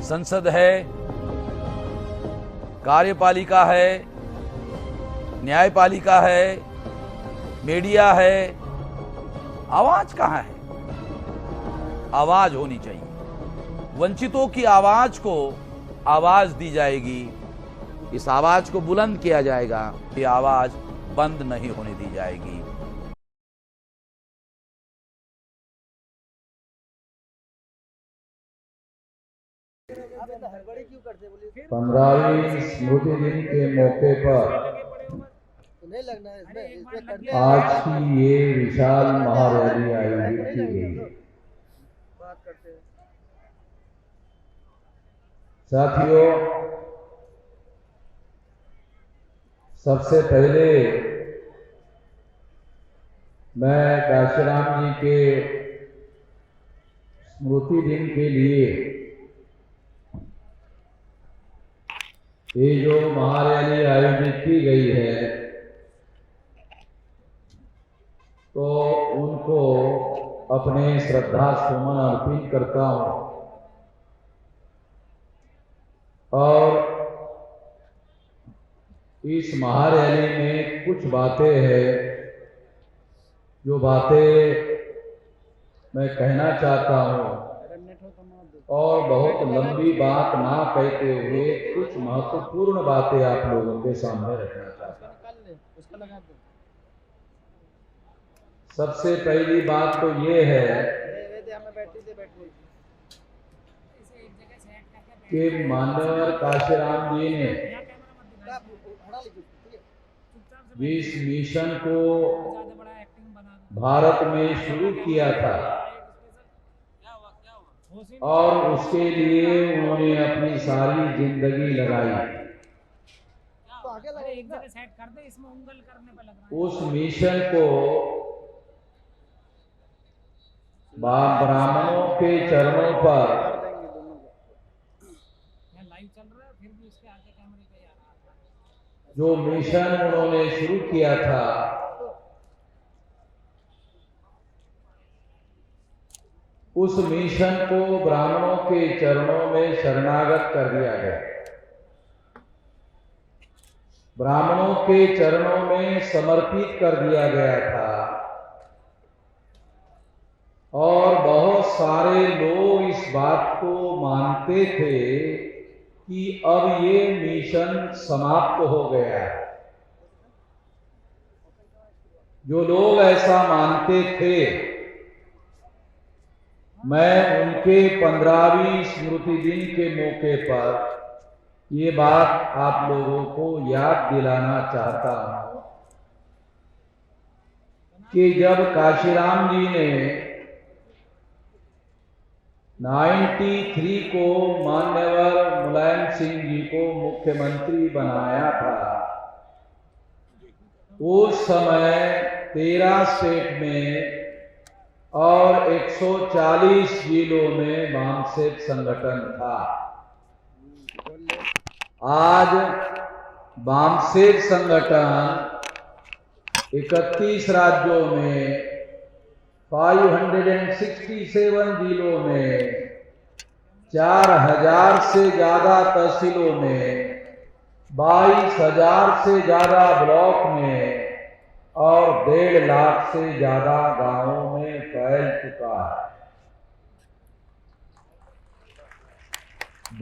संसद है, कार्यपालिका है, न्यायपालिका है, मीडिया है, आवाज कहां है? आवाज होनी चाहिए। वंचितों की आवाज को आवाज दी जाएगी, इस आवाज को बुलंद किया जाएगा, ये आवाज बंद नहीं होने दी जाएगी। पंद्रहवीं स्मृति दिन के मौके पर आज की ये विशाल महारैली आयोजित की गई। साथियों, सबसे पहले मैं काशीराम जी के स्मृति दिन के लिए ये जो महारैली आयोजित की गई है, तो उनको अपने श्रद्धा सुमन अर्पित करता हूं और इस महारैली में कुछ बातें हैं जो बातें मैं कहना चाहता हूं और बहुत लंबी बात ना कहते हुए कुछ महत्वपूर्ण बातें आप लोगों के सामने रखना चाहता हूं। सबसे पहली बात तो ये है कि माननीय काशीराम जी ने जिस मिशन को भारत में शुरू किया था और उसके लिए उन्होंने अपनी सारी जिंदगी लगाई, उस मिशन को ब्राह्मणों के चरणों पर जो मिशन उन्होंने शुरू किया था, उस मिशन को ब्राह्मणों के चरणों में शरणागत कर दिया गया। ब्राह्मणों के चरणों में समर्पित कर दिया गया था और बहुत सारे लोग इस बात को मानते थे कि अब ये मिशन समाप्त हो गया है। जो लोग ऐसा मानते थे, मैं उनके 15वीं स्मृति दिन के मौके पर ये बात आप लोगों को याद दिलाना चाहता हूं कि जब काशीराम जी ने 93 को माननीय मुलायम सिंह जी को मुख्यमंत्री बनाया था, उस समय 13 स्टेट में और 140 जिलों में वामसेक संगठन था। आज वामसेक संगठन 31 राज्यों में 567 जिलों में 4000 से ज्यादा तहसीलों में 22,000 से ज्यादा ब्लॉक में और 1.5 लाख से ज्यादा गांवों में फैल चुका है।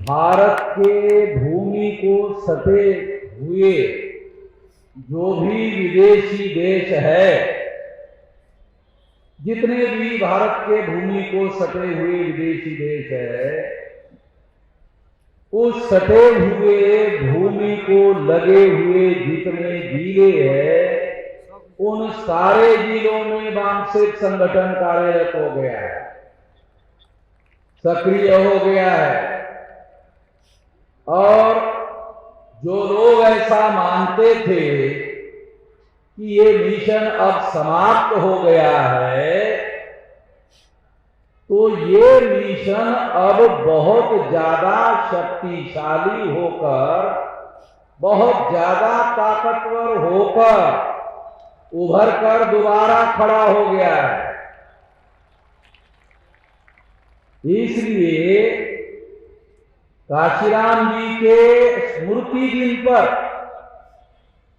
भारत के भूमि को सटे हुए जो भी विदेशी देश है, जितने भी भारत के भूमि को सटे हुए विदेशी देश है, उस सटे हुए भूमि को लगे हुए जितने जिले हैं, उन सारे जिलों में वामसेक संगठन कार्यरत हो गया है, सक्रिय हो गया है। और जो लोग ऐसा मानते थे कि ये मिशन अब समाप्त हो गया है, तो ये मिशन अब बहुत ज्यादा शक्तिशाली होकर, बहुत ज्यादा ताकतवर होकर उभर कर दोबारा खड़ा हो गया है। इसलिए काशीराम जी के स्मृति दिन पर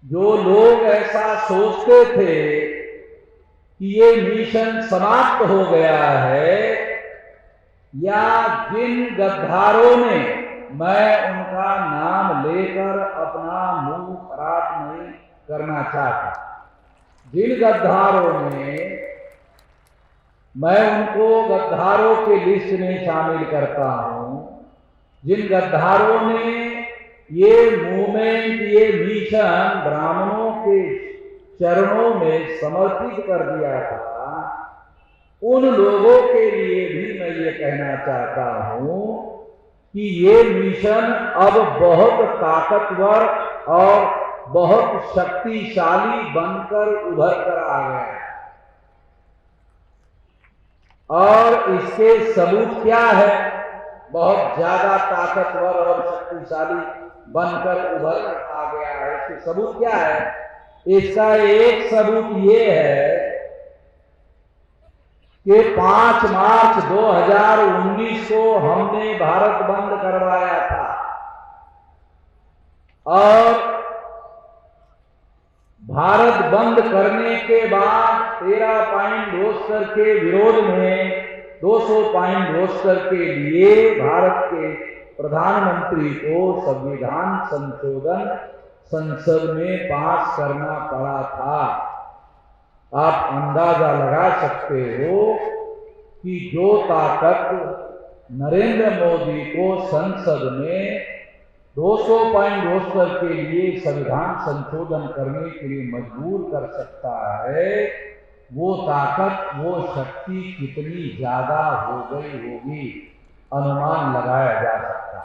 जो लोग ऐसा सोचते थे कि ये मिशन समाप्त हो गया है, या जिन गद्दारों ने, मैं उनका नाम लेकर अपना मुंह खराब नहीं करना चाहता, जिन गद्दारों ने, मैं उनको गद्दारों के लिस्ट में शामिल करता हूं, जिन गद्दारों ने ये मूवमेंट, ये मिशन ब्राह्मणों के चरणों में समर्पित कर दिया था, उन लोगों के लिए भी मैं ये कहना चाहता हूं कि ये मिशन अब बहुत ताकतवर और बहुत शक्तिशाली बनकर उभर कर आ गया है। और इसके सबूत क्या है? बहुत ज्यादा ताकतवर और शक्तिशाली बनकर उभर कर आ गया है। इसके सबूत क्या है? इसका एक सबूत ये है कि 5 मार्च 2019 को हमने भारत बंद करवाया था, और भारत बंद करने के बाद 13 पॉइंट रोस्टर के विरोध में 200 पॉइंट रोस्टर के लिए भारत के प्रधानमंत्री को संविधान संशोधन संसद में पास करना पड़ा था। आप अंदाजा लगा सकते हो कि जो ताकत नरेंद्र मोदी को संसद में 200 पॉइंट रोस्टर के लिए संविधान संशोधन करने के लिए मजबूर कर सकता है, वो ताकत, वो शक्ति कितनी ज्यादा हो गई होगी, अनुमान लगाया जा सकता है।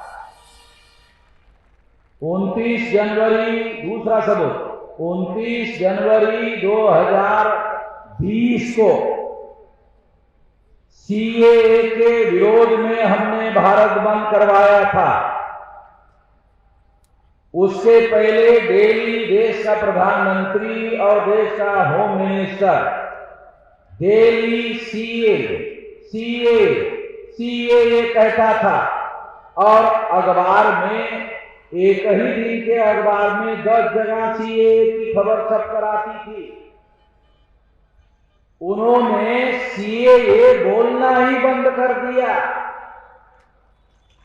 29 जनवरी, दूसरा सबूत, 29 जनवरी 2020 को सीएए के विरोध में हमने भारत बंद करवाया था। उससे पहले दिल्ली, देश का प्रधानमंत्री और देश का होम मिनिस्टर, दिल्ली सीएए कहता था, और अखबार में, एक ही दिन के अखबार में 10 जगह सीएए की खबर छपकर आती थी। उन्होंने सीएए बोलना ही बंद कर दिया।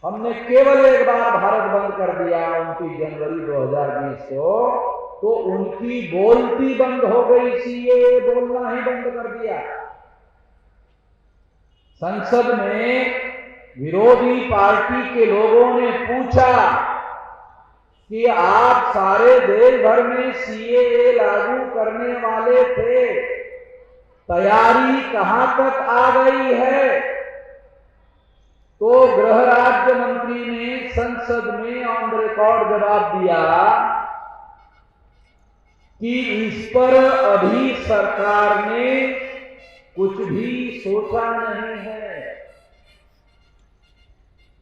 हमने केवल एक बार भारत बंद कर दिया 29 जनवरी 2020 को, तो उनकी बोलती बंद हो गई, सीएए बोलना ही बंद कर दिया। संसद में विरोधी पार्टी के लोगों ने पूछा कि आप सारे देश भर में सीएए लागू करने वाले थे, तैयारी कहां तक आ गई है? तो गृह राज्य मंत्री ने संसद में ऑन रिकॉर्ड जवाब दिया कि इस पर अभी सरकार ने कुछ भी सोचा नहीं है।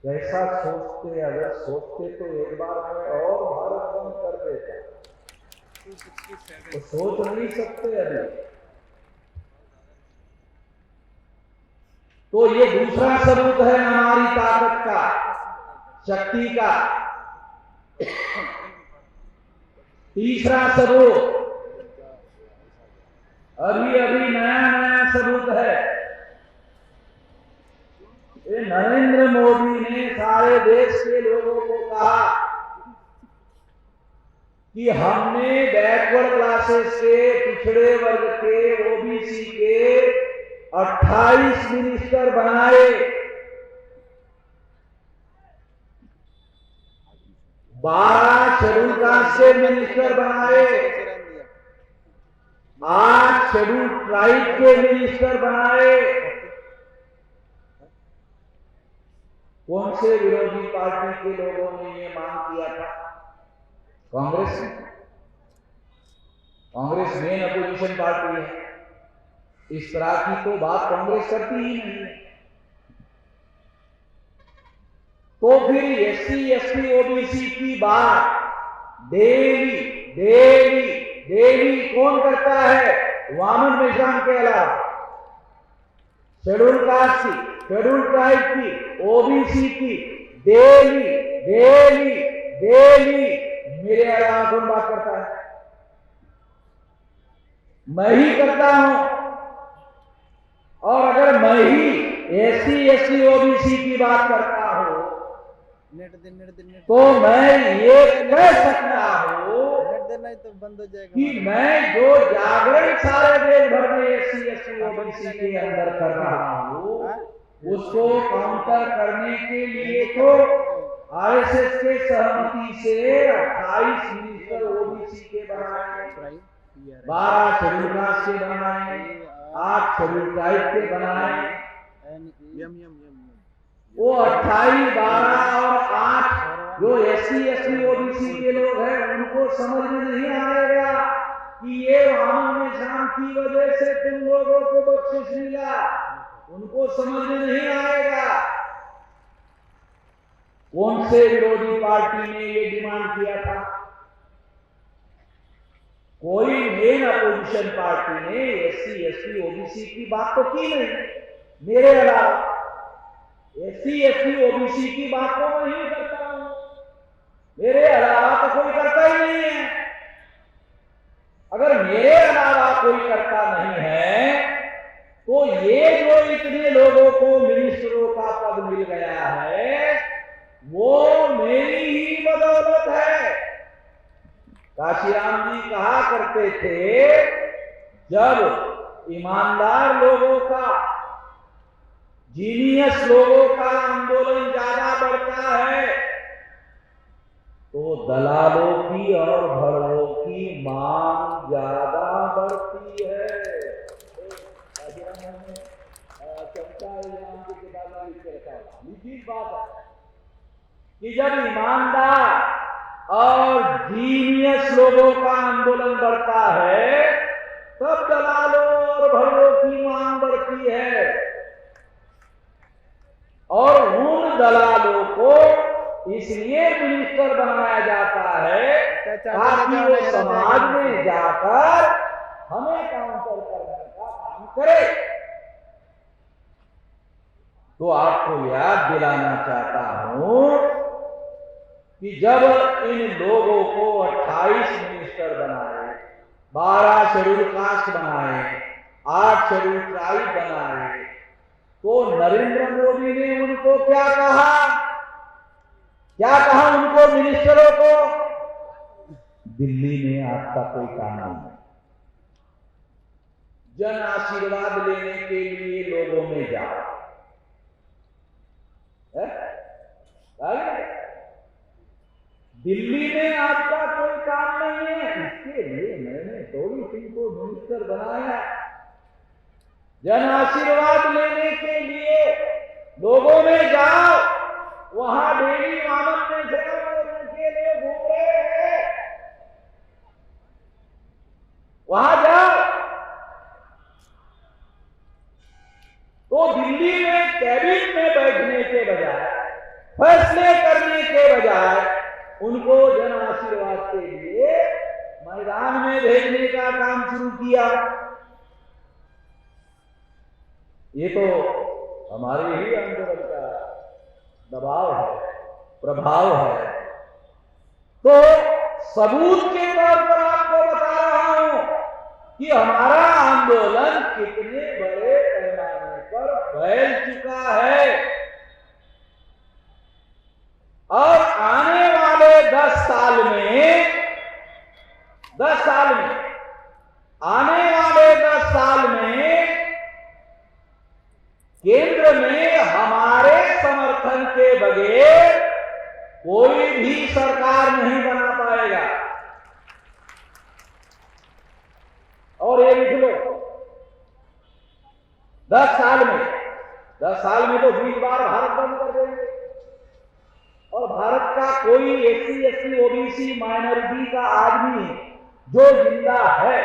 कैसा सोचते, अगर सोचते तो एक बार में और भारत बंद कर देता, तो सोच नहीं सकते अभी। तो ये दूसरा सबूत है हमारी ताकत का, शक्ति का। तीसरा सबूत, अभी अभी नया सबूत है। ये नरेंद्र मोदी ने सारे देश के लोगों को कहा कि हमने बैकवर्ड क्लासेस के, पिछड़े वर्ग के, ओबीसी के 28 मिनिस्टर बनाए, 12 शेड्यूल कास्ट के मिनिस्टर बनाए, 8 शेड्यूल ट्राइब के मिनिस्टर बनाए। कौन से विरोधी पार्टी के लोगों ने ये मांग किया था? Congress. Congress main opposition party है। इस तरह की तो बात कांग्रेस करती ही नहीं है। तो फिर एससी, एसटी, ओबीसी की बात डेली कौन करता है? वामन निशान के अलावा शेड्यूल कास्ट की, शेड्यूल ट्राइब की, ओबीसी की डेली डेली डेली मेरे अलावा कौन बात करता है? मैं ही करता हूं। और अगर मैं ही एससी एसटी ओबीसी की बात करता हूं तो मैं ये कह सकता हूं तो बंद हो जाएगा कि मैं जो जागरण सारे देश भर में एससी एसटी ओबीसी के अंदर कर रहा हूं उसको काउंटर करने के लिए तो आरएसएस के सहमति से 28 मिनिस्टर ओबीसी के बनाए, 12 शेड्यूल कास्ट के बनाए, 8 शेड्यूल ट्राइब के बनाए। वो 28, 12 और 8 जो एससी एसटी ओबीसी के लोग हैं उनको समझ में नहीं आएगा कि ये वामन निशान की वजह से तुम लोगों को बख्शिश मिला। उनको समझ में नहीं आएगा। कौन से विरोधी पार्टी ने ये डिमांड किया था? कोई मेन अपोजिशन पार्टी ने एससी एसटी ओबीसी की बात तो की नहीं। मेरे अलावा एससी एसटी ओबीसी की बात तो मैं ही करता हूं, मेरे अलावा तो कोई करता ही नहीं है। अगर मेरे अलावा कोई करता नहीं है तो ये जो इतने लोगों को मिनिस्टरों का पद मिल गया है वो मेरी ही बदौलत है। काशीराम जी कहा करते थे जब ईमानदार लोगों का, जीनियस लोगों का आंदोलन ज्यादा बढ़ता है तो दलालों की और भड़ों की मांग ज्यादा बढ़ती है। बात है कि जब ईमानदार और जीनियस लोगों का आंदोलन बढ़ता है तब दलालों और भड़ों की मांग बढ़ती है। और उन दलालों को इसलिए मिनिस्टर बनाया जाता है ताकि वो समाज में जाकर हमें काउंटर करने का काम करे। तो आपको याद दिलाना चाहता हूं कि जब इन लोगों को 28 मिनिस्टर बनाए, 12 शेड्यूल कास्ट बनाए, 8 शेड्यूल ट्राइब बनाए तो नरेंद्र मोदी ने उनको क्या कहा? क्या कहा उनको मिनिस्टरों को? दिल्ली में आपका कोई काम नहीं है, जन आशीर्वाद लेने के लिए लोगों में जाओ। दिल्ली में आपका कोई काम नहीं है, इसके लिए मैंने थोड़ी सिंह को मिनिस्टर बनाया। जन आशीर्वाद लेने के लिए लोगों में जाओ, वहां डेली वामन में के लिए घूम रहे हैं, वहां जाओ। तो दिल्ली में कैबिनेट में बैठने के बजाय, फैसले करने के बजाय उनको जन आशीर्वाद के लिए मैदान में भेजने का काम शुरू किया। ये तो हमारे ही आंदोलन का दबाव है, प्रभाव है। तो सबूत के तौर पर आपको बता रहा हूं कि हमारा आंदोलन कितने बड़े पैमाने पर फैल चुका है और आने वाले 10 साल में आने वाले 10 साल में केंद्र में हमारे समर्थन के बगैर कोई भी सरकार नहीं बना पाएगा। और ये लिख लो, 10 साल में तो 20 बार भारत बंद कर देंगे और भारत का कोई एससी एसटी ओबीसी माइनॉरिटी का आदमी जो जिंदा है,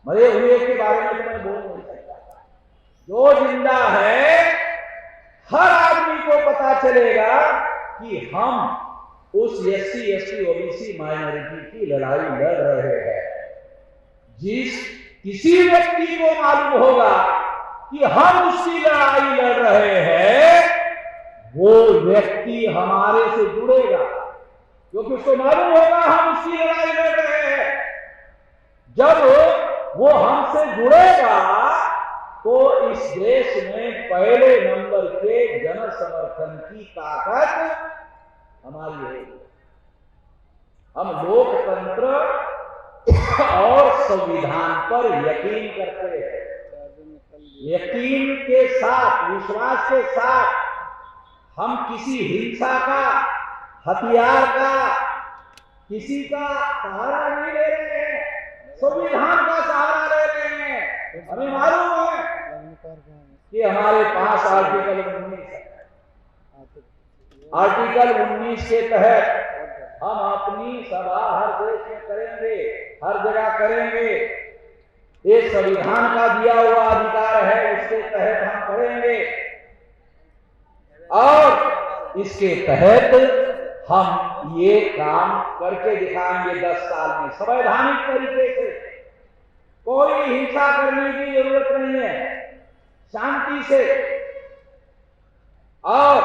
मरे हुए के बारे में तो मैं बोल नहीं सकता, जो जिंदा है हर आदमी को पता चलेगा कि हम उस एससी एसटी ओबीसी माइनॉरिटी की लड़ाई लड़ रहे हैं। जिस किसी व्यक्ति को मालूम होगा कि हम उसकी लड़ाई लड़ रहे हैं वो व्यक्ति हमारे से जुड़ेगा, क्योंकि उसको मालूम होगा हम उसकी लड़ाई लड़ रहे हैं। जब वो हमसे जुड़ेगा तो इस देश में पहले नंबर के जन समर्थन की ताकत हमारी होगी। हम लोकतंत्र और संविधान पर यकीन करते हैं। यकीन के साथ, विश्वास के साथ हम किसी हिंसा का, हथियार का, किसी का सहारा नहीं ले रहे हैं, संविधान का सहारा ले रहे हैं। हमें मालूम है कि हमारे पास आर्टिकल 19 है। आर्टिकल 19 के तहत हम अपनी सभा हर देश में करेंगे, हर जगह करेंगे। ये संविधान का दिया हुआ अधिकार है, उसके तहत हम करेंगे और इसके तहत हम ये काम करके दिखाएंगे 10 साल में, संवैधानिक तरीके से। कोई हिंसा करने की जरूरत नहीं है, शांति से। और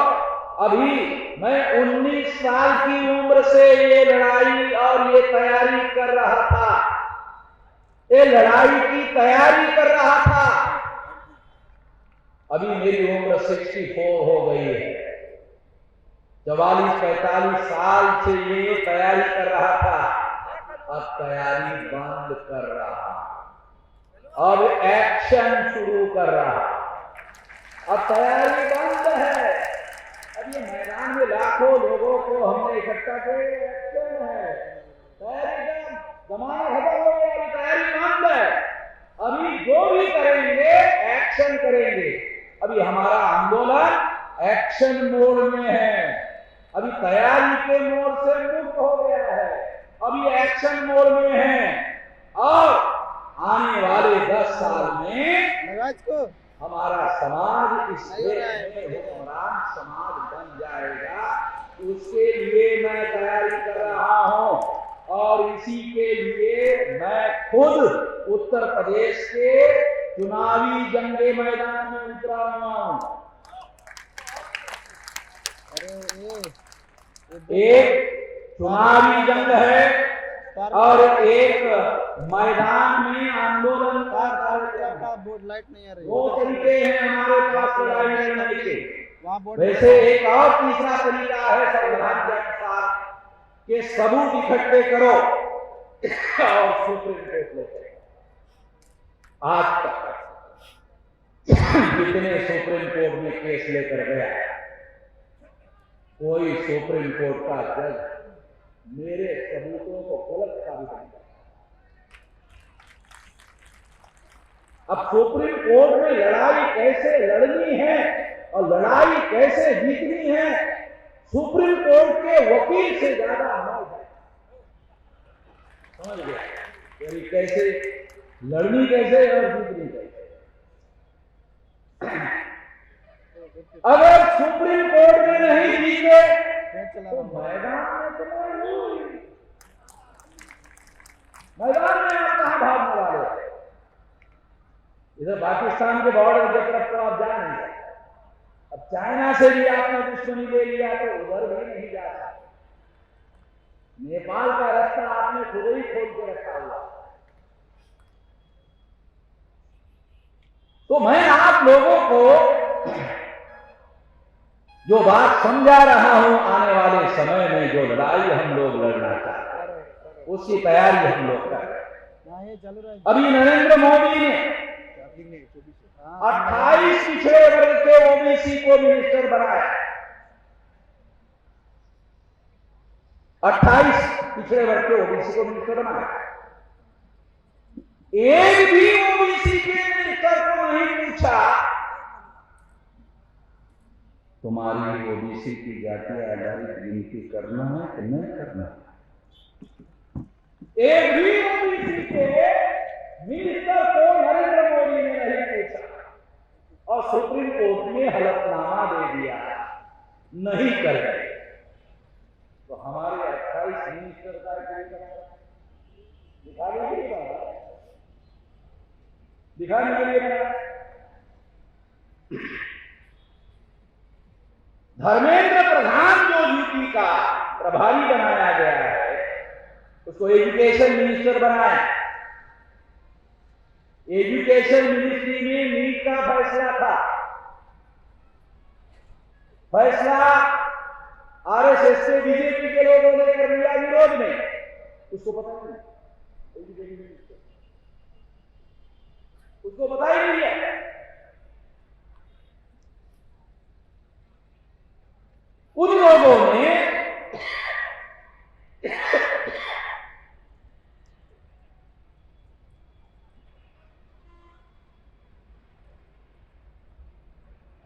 अभी मैं 19 साल की उम्र से ये लड़ाई और ये तैयारी कर रहा था, ये लड़ाई की तैयारी कर रहा था। अभी मेरी उम्र 64 हो गई है। 44-45 साल से ये तैयारी कर रहा था, अब तैयारी बंद कर रहा, अब एक्शन शुरू कर रहा। अब तैयारी बंद है। अब ये मैदान में लाखों लोगों को हमने इकट्ठा किया, एक्शन है, तैयारी जमाना खत्म हो गया, तैयारी बंद है। अभी जो भी करेंगे एक्शन करेंगे। अभी हमारा आंदोलन एक्शन मोड में है, अभी तैयारी के मोड से मुक्त हो गया है, अभी एक्शन मोड में है। और आने वाले 10 साल में हमारा समाज इस देश में हुक्मरान समाज बन जाएगा। उसके लिए मैं तैयारी कर रहा हूं और इसी के लिए मैं खुद उत्तर प्रदेश के चुनावी जंगे मैदान में उतरा हुआ हूं। एक चुनावी जंग है और एक मैदान में आंदोलन का कार्यक्रम। बोर्ड लाइट नहीं आ रही। दो तरीके हैं हमारे पास लड़ाई लड़ने के। वैसे एक और तीसरा तरीका है संविधान के अनुसार कि सबूत इकट्ठे करो और सुप्रीम कोर्ट लेकर। आज तक जितने सुप्रीम कोर्ट में केस लेकर गया, कोई सुप्रीम कोर्ट का जज मेरे सबूतों को गलत साबित नहीं करता। अब सुप्रीम कोर्ट में लड़ाई कैसे लड़नी है और लड़ाई कैसे जीतनी है, सुप्रीम कोर्ट के वकील से ज्यादा मैं समझ गया। कैसे लड़नी कैसे और जीतनी कैसे। अगर सुप्रीम कोर्ट में नहीं जीते तो मैदान में तो नहीं, मैदान में आप कहां भागने वाले। इधर पाकिस्तान के बॉर्डर की तरफ तो आप जा नहीं सकते। अब चाइना से भी आपने दुश्मनी ले लिया तो उधर भी नहीं जा सकते। नेपाल का रास्ता आपने खुद ही खोल के रखा हुआ। तो मैं आप लोगों को जो बात समझा रहा हूं, आने वाले समय में जो लड़ाई हम लोग लड़ना चाहते हैं उसकी तैयारी हम लोग कर रहे हैं। अभी नरेंद्र मोदी ने 28 पिछड़े वर्ग के ओबीसी को मिनिस्टर बनाया। 28 पिछड़े वर्ग के ओबीसी को मिनिस्टर बनाया। एक भी ओबीसी के मिनिस्टर को नहीं पूछा तुम्हारी ओबीसी की जाति आधारित गिनती करना है कि नहीं करना। एक भी ओबीसी के मिनिस्टर को नरेंद्र मोदी ने नहीं पूछा और सुप्रीम कोर्ट ने हलफनामा दे दिया, नहीं कर गए। तो हमारे 28 मिनिस्टर का दिखाने के लिए धर्मेंद्र प्रधान जो यूपी का प्रभारी बनाया गया है, उसको एजुकेशन मिनिस्टर बनाया। एजुकेशन मिनिस्ट्री में नीट का फैसला था, फैसला आरएसएस से बीजेपी के लोगों ने कर लिया विरोध में, उसको पता नहीं, उसको पता ही नहीं है। उन लोगों ने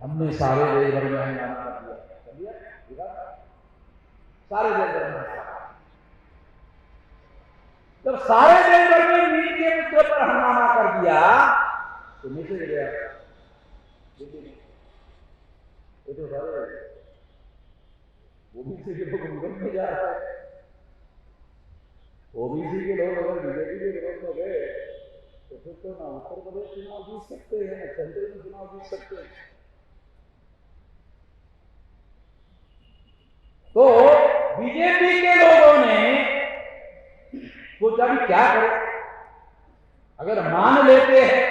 हमने सारे देश भर में हंगामा कर दिया, सारे देश भर में। जब सारे देश भर में नीट के मुद्दे पर हंगामा कर दिया तो मैसेज गया, ये तो सारे ओबीसी के लोग विरोध में जा रहे हैं। ओबीसी के लोग अगर बीजेपी के विरोध में गए तो फिर तो ना उत्तर प्रदेश चुनाव जीत सकते हैं, ना सेंट्रल में चुनाव जीत सकते हैं। तो बीजेपी के लोगों ने सोचा भी क्या करें, अगर मान लेते हैं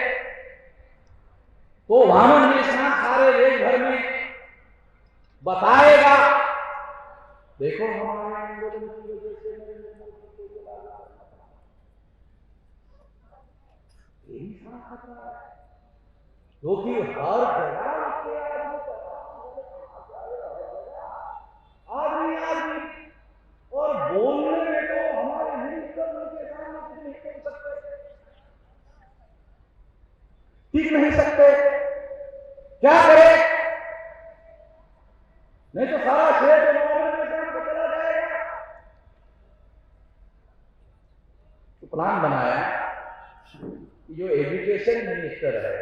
तो वामन निशान सारे देश भर में बताएगा, देखो हमारे आंदोलन की वजह से यही खतरा है, क्योंकि हर जगह आदमी और बोलने में तो हमारे मिनिस्टर के सामने कुछ नहीं कर सकते, टिक नहीं सकते, क्या करें? नहीं तो सारा क्षेत्र को चला जाएगा। तो प्लान बनाया, जो एजुकेशन मिनिस्टर है,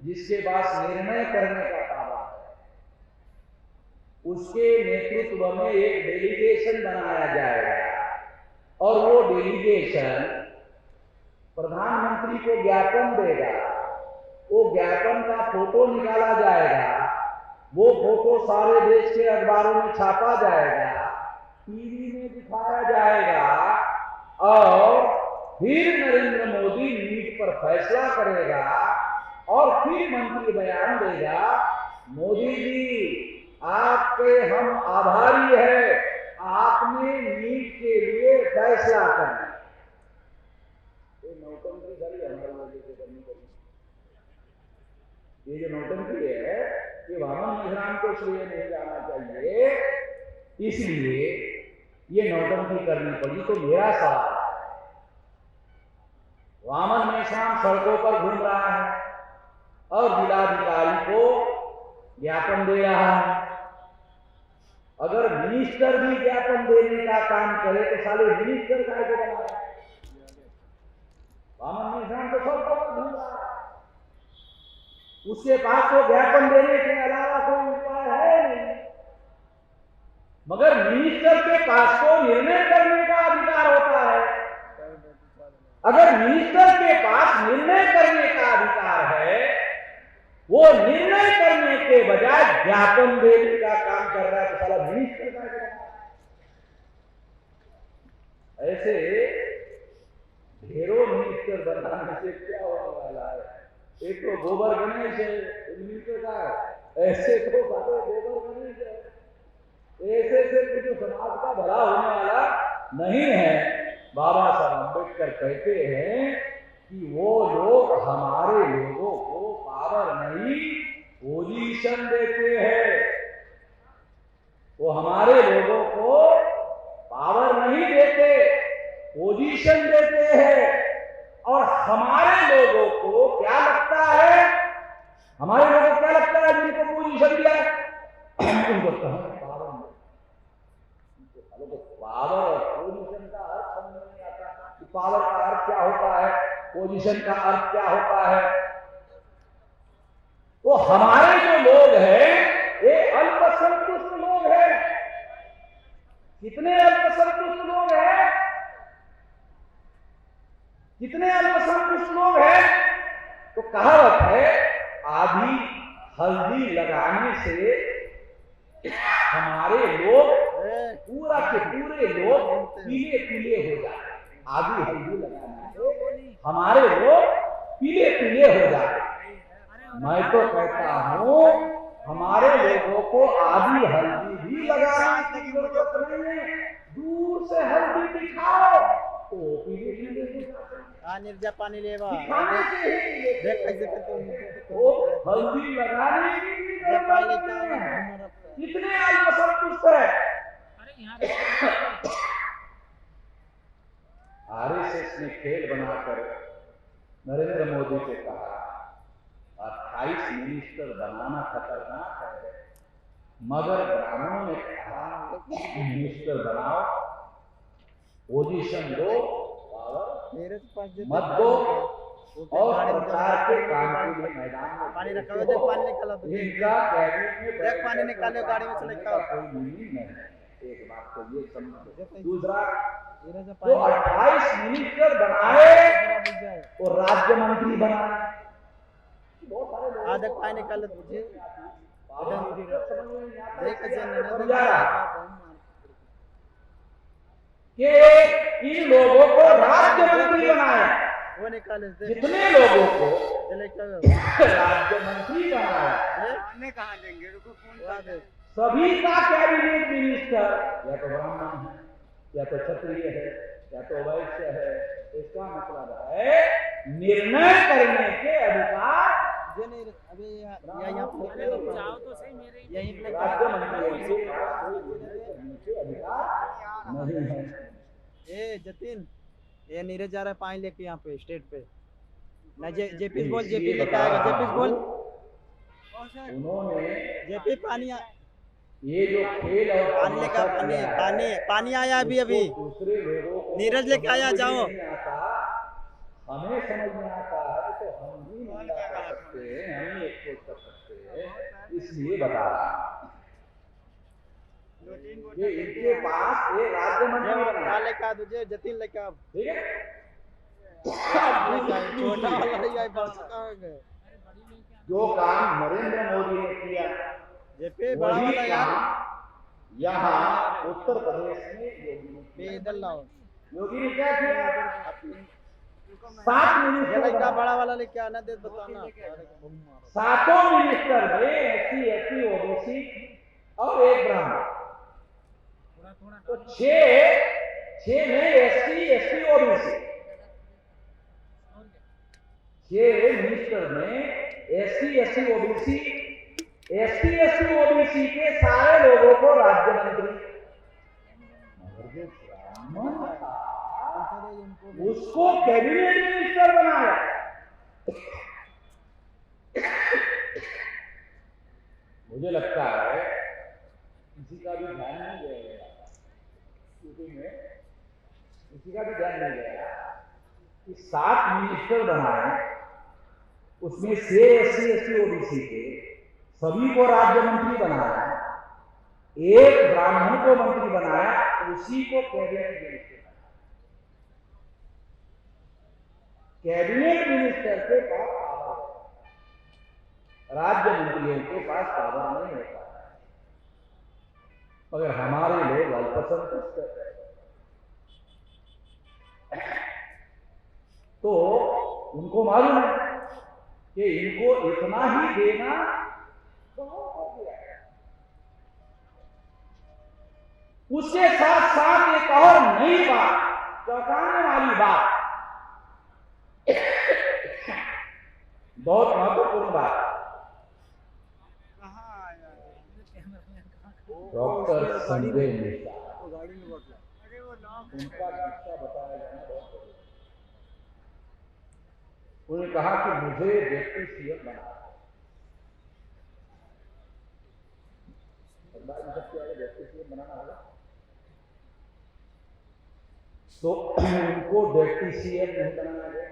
जिसके पास निर्णय करने का पावर है, उसके नेतृत्व में एक डेलीगेशन बनाया जाएगा और वो डेलीगेशन प्रधानमंत्री को ज्ञापन देगा। वो ज्ञापन का फोटो निकाला जाएगा, वो फोटो सारे देश के अखबारों में छापा जाएगा, टीवी में दिखाया जाएगा और फिर नरेंद्र मोदी नीट पर फैसला करेगा और फिर मंत्री बयान देगा, मोदी जी आपके हम आभारी हैं, आपने नीट के लिए फैसला करना। ये नौटंकी सारी हमारे लोगों से करनी पड़ी। ये जो नौटंकी है ये वामन निशान को श्रेय नहीं जाना चाहिए, इसलिए ये नौटंकी करनी पड़ी। तो मेरा सवाल, वामन निशान सड़कों पर घूम रहा है और जिलाधिकारी को ज्ञापन दे रहा है, अगर मिनिस्टर भी ज्ञापन देने का काम करे तो साले मिनिस्टर का को बनाया, वामन निशान तो सड़कों पर घूम रहा है, उसके पास तो ज्ञापन देने के अलावा कोई उपाय है नहीं। मगर मिनिस्टर के पास तो निर्णय करने का अधिकार होता है। अगर मिनिस्टर के पास निर्णय करने का अधिकार है, वो निर्णय करने के बजाय ज्ञापन देने का काम कर रहा है, तो साला मिनिस्टर का क्या? ऐसे ढेरों मिनिस्टर बनाने से क्या होने वाला है? एक तो गोबर गणेश है मिनिस्टर का, ऐसे तो सारे गोबर गणेश है, ऐसे से कुछ समाज का भला होने वाला नहीं है। बाबा साहब अम्बेडकर कहते हैं कि वो लोग हमारे लोगों को पावर नहीं पोजीशन देते हैं, वो हमारे लोगों को पावर नहीं देते, पोजीशन देते हैं। और हमारे लोगों को क्या लगता है, हमारे लोगों को क्या लगता है जिनको पोजीशन दिया उनको पावर, पावर और पोजीशन का अर्थ समझ नहीं आता कि पावर का अर्थ क्या होता है, पोजीशन का अर्थ क्या होता है। तो हमारे जो लोग हैं ये अल्पसंतुष्ट लोग हैं। कितने अल्पसंतुष्ट लोग हैं, कितने अल्पसंतुष्ट लोग हैं? तो कहावत है, आधी हल्दी लगाने से हमारे लोग पूरा के पूरे लोग पीले पीले हो जाए, आदि हल्दी लगाना है, हमारे लोग पीले पीले हो जाए। मैं तो कहता हूँ हमारे लोगों को आदि हल्दी भी लगाने की जरूरत नहीं है, दूर से हल्दी दिखाओ तो पीले पीले हो जाते। निर्जा पानी लेवा दिखाने से ही देख कैसे करते वो हल्दी लगाने की भी जरूरत पानी नहीं है। का कितने असंतुष्ट है। आरएसएस ने खेल बनाकर नरेंद्र मोदी को कहा 28 मिनिस्टर बनाना खतरनाक है, मगर ब्राह्मणों ने कहा मिनिस्टर बनाओ, पोजीशन दो, मत दो और प्रचार के काम के लिए मैदान में पानी रखा हुआ, देख पानी निकाला तो इनका कैबिनेट में देख पानी निकाले गाड़ी में चले का कोई मीनिंग नहीं है। एक बात तो ये समझो। दूसरा से तो 28 मिनिस्टर बनाए और राज्य मंत्री बनाए, बहुत सारे लोग आधा पानी निकाले तुझे देख कि इन लोगों को राज्य मंत्री बनाया, वो निकाले जितने लोगों को चले राज्य मंत्री बनाया कहाँ देंगे रुको सभी का कैबिनेट मिनिस्टर या तो ब्राह्मण है, या तो क्षत्रिय है, या तो वैश्य है। इसका मतलब है निर्णय करने के अधिकार अभी यहाँ पे जाओ तो सही मेरे यहीं पे राज्य मंत्रियों के अधिकार नहीं है। ए जतिन ये नीरज जा रहा है पानी लेके यहाँ पे स्टेट पे ना जेपी बोल, जेपी लेके आएगा, जेपी बोल उन्होंने जेपी पानी ये जो खेल और पानी लेकर पानी आया अभी दूसरे लोगों को नीरज लेके आया, जाओ हमें समझ में आता है तो हम भी नहीं कर सकते, हम ही एक्सपोज कर सकते हैं, इसलिए बता रहा ये इनके पास ये राज्य मंत्री बना लेके आ तुझे जतिन लेके आ, ठीक है। छोटा वाला बड़ा जो काम नरेंद्र मोदी ने किया जेपी बड़ा वाला यार यहाँ उत्तर प्रदेश में इधर लाओ योगी ने क्या किया 7 मिनिस्टर का बड़ा वाला लेके आना दे बताना 7 मिनिस्टर में एससी एसटी ओबीसी और एक ब्राह्मण, तो 6 में एससी एसटी ओबीसी, 6 मिनिस्टर में SC ST OBC, ST ST OBC के सारे लोगों को राज्य मंत्री, मगर जो ब्राह्मण था उसको कैबिनेट मिनिस्टर बनाया। मुझे लगता है किसी का भी ध्यान नहीं गया यूपी में, किसी का भी ध्यान नहीं गया कि 7 मिनिस्टर बनाए, उसमें 6 एससी एसटी ओबीसी के सभी को राज्य मंत्री बनाया, एक ब्राह्मण को मंत्री बनाया, उसी को कैबिनेट मिनिस्टर। कैबिनेट मिनिस्टर के पास पावर है, राज्य मंत्रियों के पास पावर नहीं होता है, मगर हमारे लोग अल्पसंतुष्ट हैं। तो उनको मालूम है कि इनको इतना ही देना बहुत हो गया है। उसके साथ साथ एक और नई बात, चौंकाने वाली बात, बहुत महत्वपूर्ण बात, डॉक्टर संजय मिश्रा उनका किस्सा बताया जाना बहुत जरूरी है। उन्होंने कहा कि मुझे डिप्टी सीएम बनाना है, सबसे आगे डिप्टी सीएम बनाना होगा, तो उनको डिप्टी सीएम नहीं बनाया गया,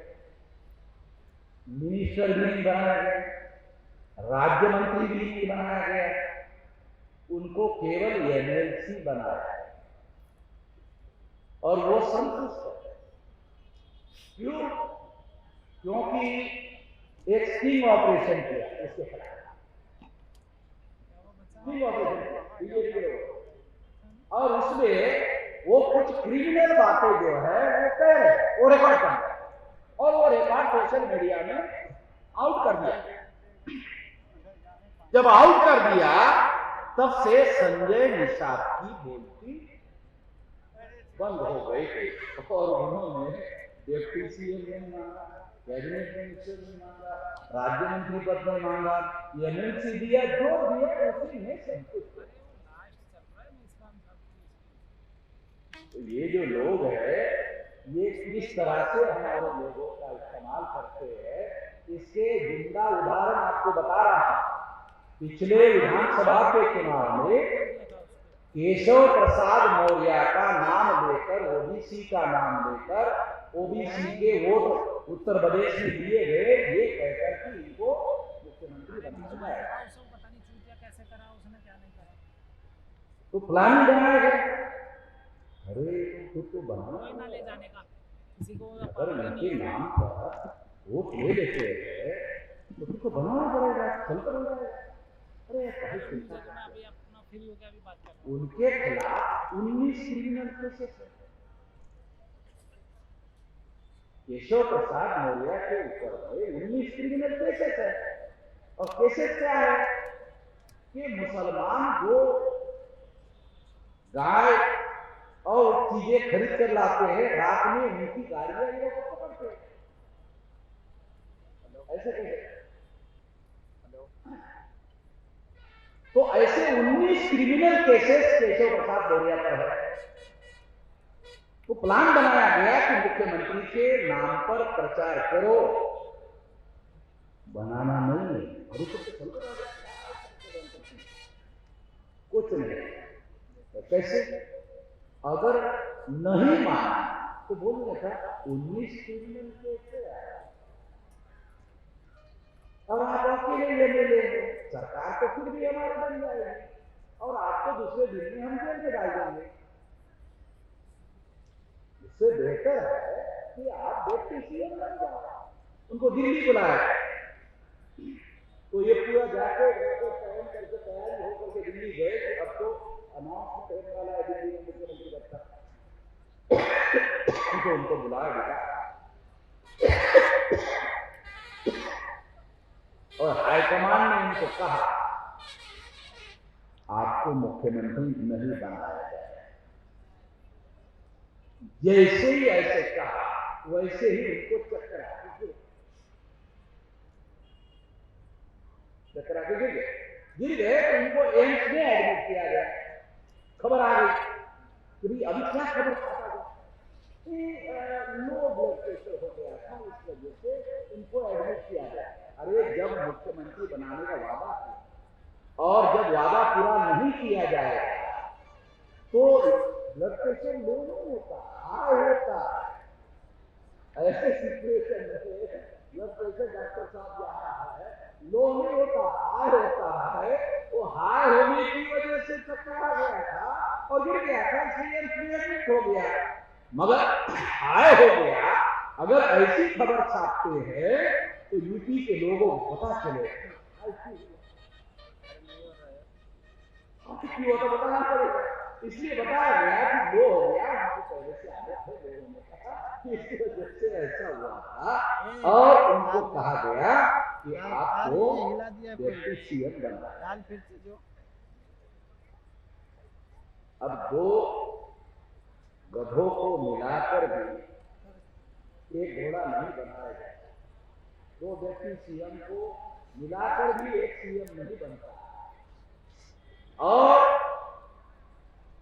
मिनिस्टर भी नहीं बनाया गया, राज्य मंत्री भी नहीं बनाया गया, उनको केवल एमएलसी बनाया है और वो संतुष्ट है। क्यों? क्योंकि एक स्टिंग ऑपरेशन किया इसके खिलाफ, स्टिंग ऑपरेशन किया। और उसमें वो कुछ क्रिमिनल बातें जो है वो कह रहे हैं, वो रिकॉर्ड कर रहे हैं, और वो रिकॉर्ड सोशल मीडिया में आउट कर दिया। जब आउट कर दिया तब से संजय निषाद की बोलती बंद हो गई और उन्होंने डिप्टी सीएम नहीं मांगा, कैबिनेट मिनिस्टर नहीं मांगा, राज्य मंत्री पद नहीं मांगा, एमएलसी दिया, जो दिया उसी में संतुष्ट। तो ये जो लोग है ये किस तरह से हमारे लोगों का इस्तेमाल करते हैं, इसके जिंदा उदाहरण आपको बता रहा हूं। पिछले विधानसभा के चुनाव में केशव प्रसाद मौर्य का नाम लेकर, ओबीसी का नाम लेकर ओबीसी के वोट उत्तर प्रदेश में दिए गए, ये कहकर कि इनको मुख्यमंत्री बनाना है। तो प्लान बनाया गया। अरे तो बनाना ले जाने का, किसी को अगर इनके नाम पर वोट ले लेते हैं तो उसको बनाना पड़ेगा, चलता रहेगा। अरे उनके खिलाफ 19 क्रिमिनल केसेस है। केशव प्रसाद मौर्य के ऊपर 19 क्रिमिनल केसेस है। और केसेस क्या है कि मुसलमान जो गाय और चीजें खरीद कर लाते हैं, रात में उनकी गाड़ियां ये लोग पकड़ते हैं। ऐसे कैसे? तो ऐसे 19 क्रिमिनल केसेस केशव प्रसाद मौर्य पर है। तो प्लान बनाया गया कि मुख्यमंत्री के नाम पर प्रचार करो, बनाना नहीं है। कुछ नहीं। तो कैसे? अगर नहीं माना तो बोलने था 19 क्रिमिनल केस है और आप अकेले एमएलए हैं, सरकार तो फिर भी हमारी बन जाएगी और आपको दूसरे दिन में हम जेल में डाल देंगे। इससे बेहतर है कि आप डिप्टी सीएम बन जाओ। उनको दिल्ली बुलाया तो ये पूरा जाके तैयारी करके तैयारी होकर के दिल्ली गए कि अब तो अनाउंस होने वाला है दिल्ली में मुख्यमंत्री बनता। तो उनको बुलाया गया और हाईकमान ने उनको कहा आपको मुख्यमंत्री नहीं बनाया जाए। जैसे ही ऐसे कहा वैसे ही उनको चक्कर आके गिर गए। तो उनको एम्स में एडमिट किया गया। खबर आ गई कि अभी क्या खबर आता गया, लो ब्लड प्रेशर हो गया था, इस वजह से इनको एडमिट किया गया। अरे जब मुख्यमंत्री बनाने का वादा किया और जब वादा पूरा नहीं किया जाएगा तो ब्लड प्रेशर लो नहीं होता, हाई होता। ऐसे सिचुएशन में ब्लड प्रेशर डॉक्टर साहब यहाँ है लो नहीं होता, हाई होता है। वो हाई होने की वजह से चक्कर आ गया था और गिर गया था, इसलिए एडमिट हो गया। मगर हाई हो गया। अगर ऐसी खबर छापते हैं तो यूपी के लोगों को पता चले क्यों होता बताना पड़ेगा। इसलिए बताया गया कि लो हो गया, हमको पहले से आदत है लोगों ने कहा कि इसकी वजह से ऐसा हुआ था और उनको कहा गया कि आपको डिप्टी सीएम बनना है। अब दो गधों को मिलाकर भी एक घोड़ा नहीं बनाया जाता, दो डिप्टी सीएम को मिलाकर भी एक सीएम नहीं बनता। और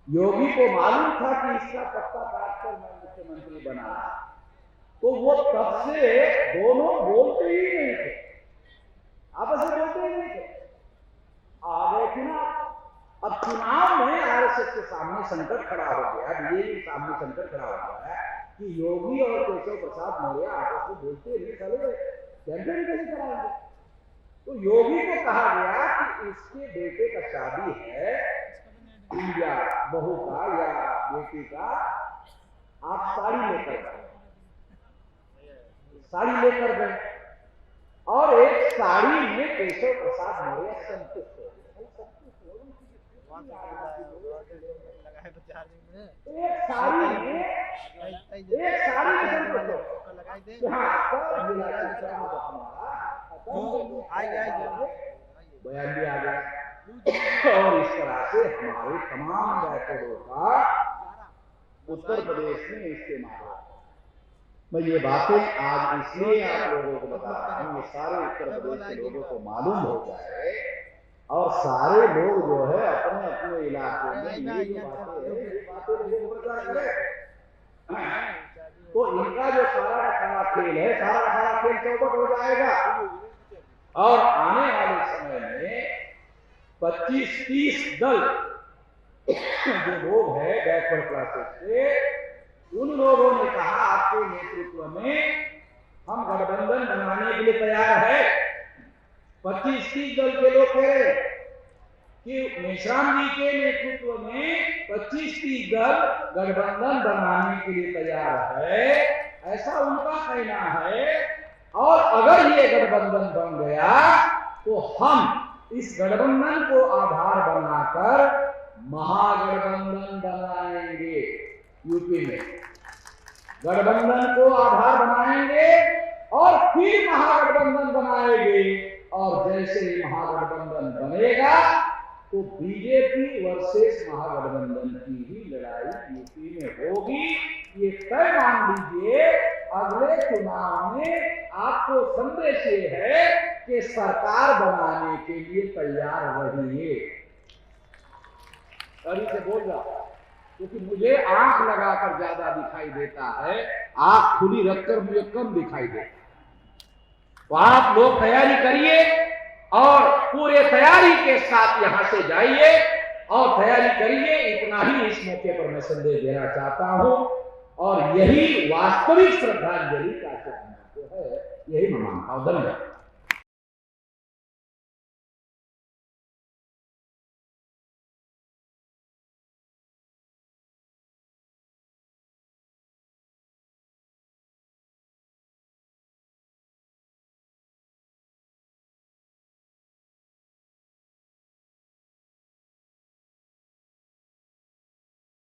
योगी को मालूम था कि इसका पत्ता काटकर मैं मुख्यमंत्री बना, तो वो तब से दोनों बोलते ही नहीं थे, आपस में बोलते ही नहीं थे। आ गए चुनाव। अब चुनाव में आरएसएस के सामने संकट खड़ा हो गया, बीजेपी के सामने संकट खड़ा हो गया कि योगी और केशव प्रसाद मौर्य आपस में बोलते नहीं, चले कैंपेन कैसे कराएंगे। तो योगी को कहा गया कि इसके बेटे का शादी है या बहू का या बेटी का, आप साड़ी लेकर गए और एक साड़ी में केशव प्रसाद मौर्य संतुष्ट हो गए। लगाए तो चार्जिंग में एक साड़ी लगाई दे हाँ, सब मिला के हमारा आइए बयान भी आ गया और इस तरह से हमारे तमाम बैठकों का उत्तर प्रदेश में इस्तेमाल हो। मैं ये बातें आज इसलिए आप लोगों को बता रहा हूँ, ये सारे उत्तर प्रदेश के लोगों को मालूम हो जाए और सारे लोग जो है अपने अपने इलाके में ये जो बातें हैं ये बातें लोगों को प्रचार करें। तो इनका जो सारा का सारा खेल है, सारा का सारा खेल चौपट हो जाएगा और आने वाले समय में 25-30 दल जो लोग हैं बैकवर्ड क्लासेस से, उन लोगों ने कहा आपके नेतृत्व में हम गठबंधन बनाने के लिए तैयार है। 25-30 दल के लोग कह रहे कि मेश्राम जी के नेतृत्व में 25-30 दल गठबंधन बनाने के लिए तैयार है, ऐसा उनका कहना है। और अगर ये गठबंधन बन गया तो हम इस गठबंधन को आधार बनाकर महागठबंधन बनाएंगे। यूपी में गठबंधन को आधार बनाएंगे और फिर महागठबंधन बनाएंगे और जैसे ही महागठबंधन बनेगा तो बीजेपी वर्सेस महागठबंधन की ही लड़ाई यूपी में होगी। ये तय मान लीजिए। अगले चुनाव में आपको संदेश ये है कि सरकार बनाने के लिए तैयार रहिए। कड़ी से बोल रहा क्योंकि मुझे आंख लगाकर ज्यादा दिखाई देता है, आंख खुली रखकर मुझे कम दिखाई देता है। तो आप लोग तैयारी करिए और पूरे तैयारी के साथ यहां से जाइए और तैयारी करिए। इतना ही इस मौके पर मैं संदेश देना चाहता हूं और यही वास्तविक श्रद्धांजलि का है, यही मैं मानता हूं। धन्यवाद।